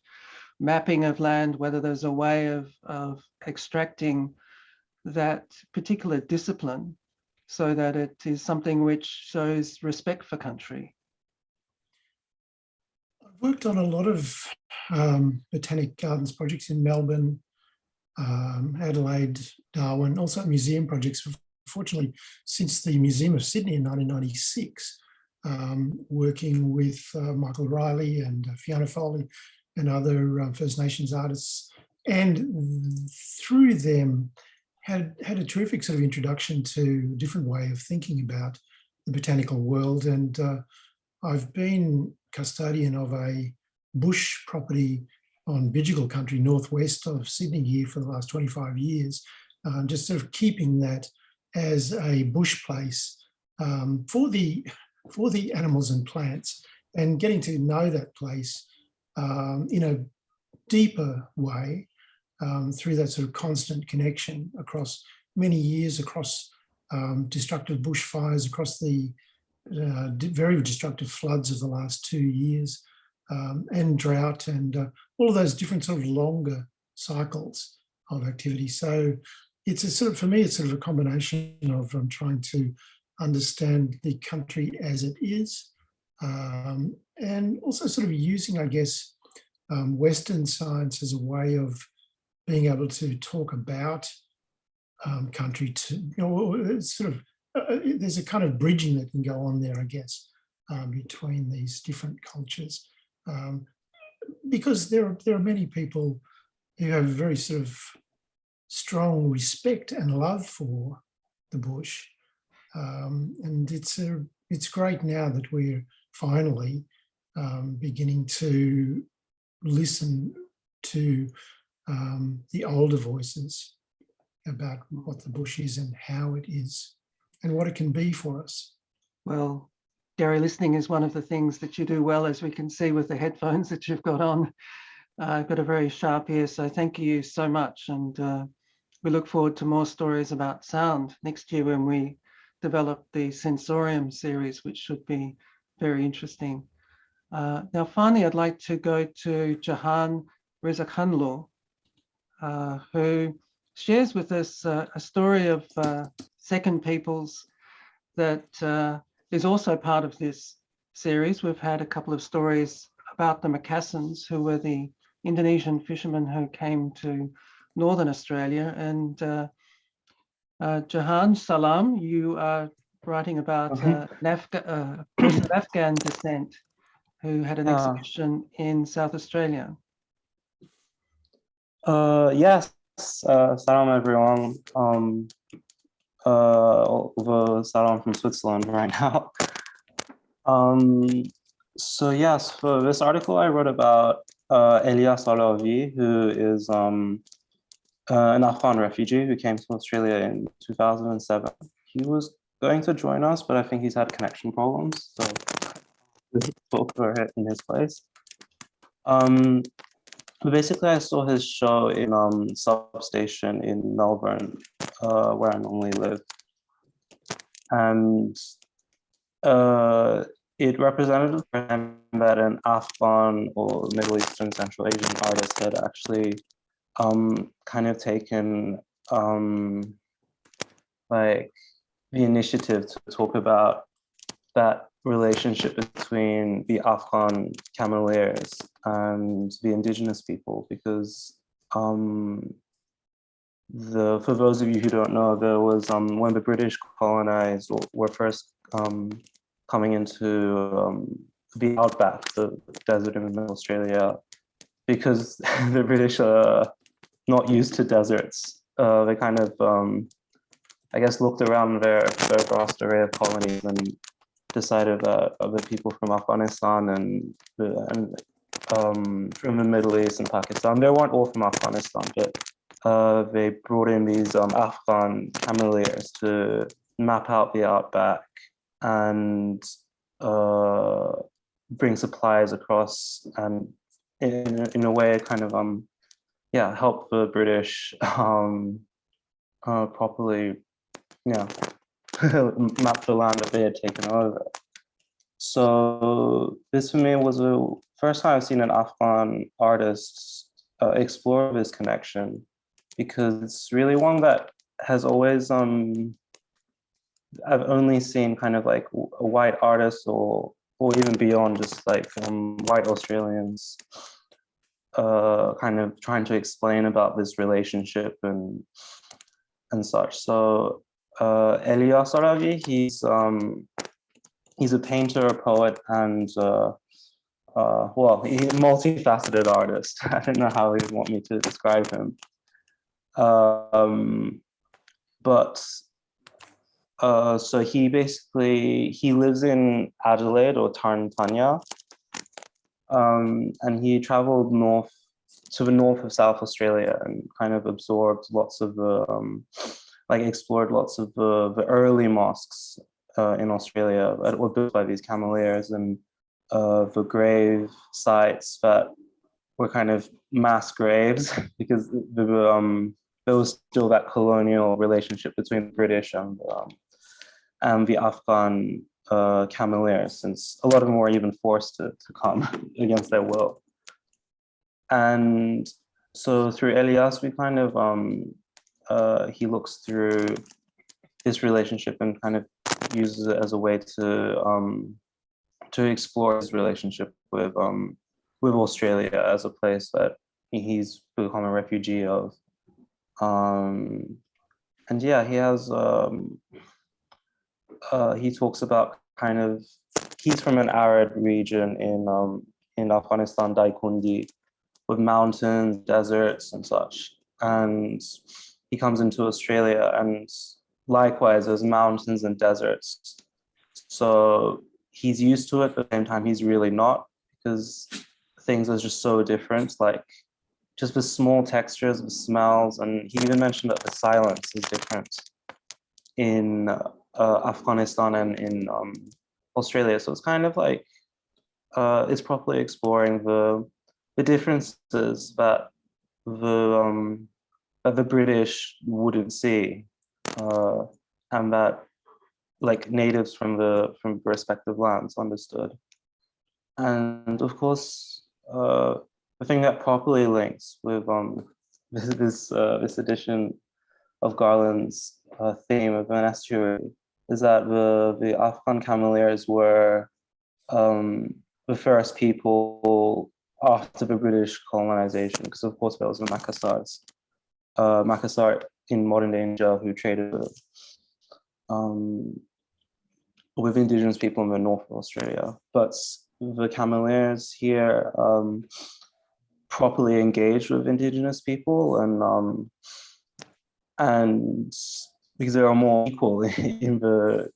mapping of land, whether there's a way of extracting that particular discipline so that it is something which shows respect for country. I've worked on a lot of botanic gardens projects in Melbourne, Adelaide, Darwin, also museum projects. Fortunately, since the Museum of Sydney in 1996, working with Michael Riley and Fiona Foley and other First Nations artists, and through them had a terrific sort of introduction to a different way of thinking about the botanical world. And I've been custodian of a bush property on Bidjigal country, northwest of Sydney here for the last 25 years, just sort of keeping that as a bush place for the animals and plants, and getting to know that place in a deeper way, through that sort of constant connection across many years, across destructive bushfires, across the very destructive floods of the last 2 years, and drought, and all of those different sort of longer cycles of activity. So it's a sort of, for me, it's sort of a combination of trying to understand the country as it is, and also sort of using, I guess, Western science as a way of being able to talk about country to, you know, it's sort of, there's a kind of bridging that can go on there, I guess, between these different cultures. Because there are many people who have a very sort of strong respect and love for the bush. And it's great now that we're finally beginning to listen to the older voices about what the bush is and how it is and what it can be for us. Well, Gary, listening is one of the things that you do well, as we can see with the headphones that you've got on. I've got a very sharp ear, so thank you so much. And we look forward to more stories about sound next year when we develop the Sensorium series, which should be very interesting. Now, finally, I'd like to go to Jahan Rezakhanlu, who shares with us a story of second peoples that is also part of this series. We've had a couple of stories about the Macassans, who were the Indonesian fishermen who came to Northern Australia. And Jahan, salam, you are writing about a person of Afghan descent who had an exhibition in South Australia. Yes, salam everyone. Although salam from Switzerland right now. So yes, for this article I wrote about Elias Alavi, who is an Afghan refugee who came to Australia in 2007. He was going to join us, but I think he's had connection problems, so we spoke for it in his place. Basically, I saw his show in Substation in Melbourne, where I normally live, and it represented for him that an Afghan or Middle Eastern Central Asian artist had actually kind of taken like the initiative to talk about that relationship between the Afghan cameleers and the indigenous people, because for those of you who don't know, there was when the British colonized or were first coming into the outback, the desert in Middle Australia, because the British are not used to deserts. They kind of, I guess, looked around their vast array of colonies and decided that other people from Afghanistan and from the Middle East and Pakistan, they weren't all from Afghanistan, but they brought in these Afghan cameleers to map out the outback and bring supplies across, and in a way kind of help the British properly map the land that they had taken over. So this for me was the first time I've seen an Afghan artist explore this connection, because it's really one that has always I've only seen kind of like a white artist or even beyond, just like white Australians kind of trying to explain about this relationship and such. So Elias Alavi, he's a painter, a poet, and well, he's a multifaceted artist. I don't know how you want me to describe him. But so he lives in Adelaide or Tarntanya, and he traveled to the north of South Australia and kind of absorbed lots of the explored lots of the early mosques in Australia that were built by these cameleers, and the grave sites that were kind of mass graves because there was still that colonial relationship between the British and the Afghan Cameleers, since a lot of them were even forced to come against their will. And so through Elias, we kind of, he looks through this relationship and kind of uses it as a way to explore his relationship with Australia as a place that he's become a refugee of. And yeah, he has, he talks about kind of, he's from an arid region in Afghanistan, Daikundi, with mountains, deserts and such. And he comes into Australia and likewise, there's mountains and deserts. So he's used to it, but at the same time, he's really not, because things are just so different, like just the small textures, the smells, and he even mentioned that the silence is different in Afghanistan and in Australia. So it's kind of like, it's properly exploring the differences that the British wouldn't see, and that like natives from the respective lands understood. And of course, the thing that properly links with this edition of Garland's theme of an estuary is that the Afghan Cameleers were the first people after the British colonization, because of course there was the Makassar in modern day India who traded with indigenous people in the north of Australia. But the Cameleers here properly engaged with indigenous people, and because they are more equal in the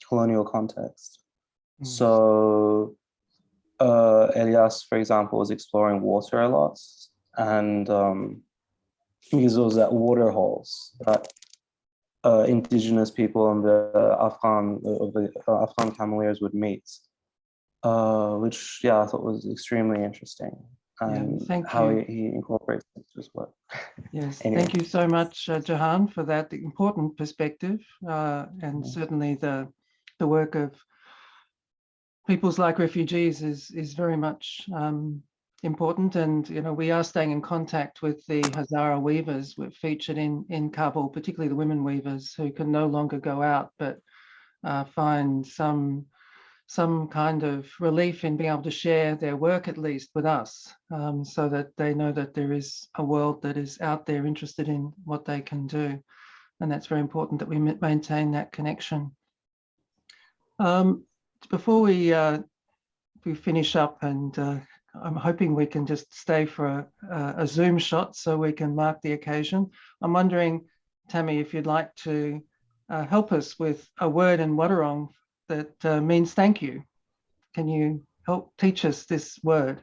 colonial context. So Elias, for example, was exploring water a lot, and because it was at water holes that indigenous people and the Afghan Cameleers would meet, which I thought was extremely interesting, and how he incorporates it into his work. Yes, Anyway. thank you so much, Jahan, for that important perspective, and certainly the work of peoples like refugees is very much important. And we are staying in contact with the Hazara weavers. We're featured in Kabul, particularly the women weavers who can no longer go out, but find some kind of relief in being able to share their work, at least with us, so that they know that there is a world that is out there interested in what they can do. And that's very important that we maintain that connection. Before we finish up, and I'm hoping we can just stay for a Zoom shot so we can mark the occasion. I'm wondering, Tammy, if you'd like to help us with a word in Wadawurrung that means thank you. Can you help teach us this word?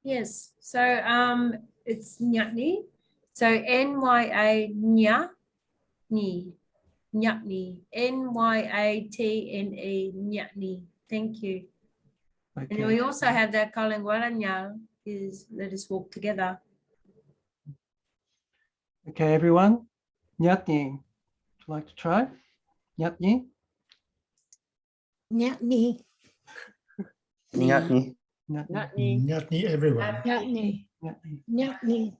Yes, so it's nyatni. So N-Y-A nya ni. Nyatni. N-Y-A-T-N-E nyatni. Thank you. Okay. And we also have that kalingwaranyal, is let us walk together. Okay, everyone. Nyatni. Would you like to try? Nyatni. Nyatni. Nyatni. Nyatni. Nyatni everyone. Nyatni. Nyatni. Nyatni.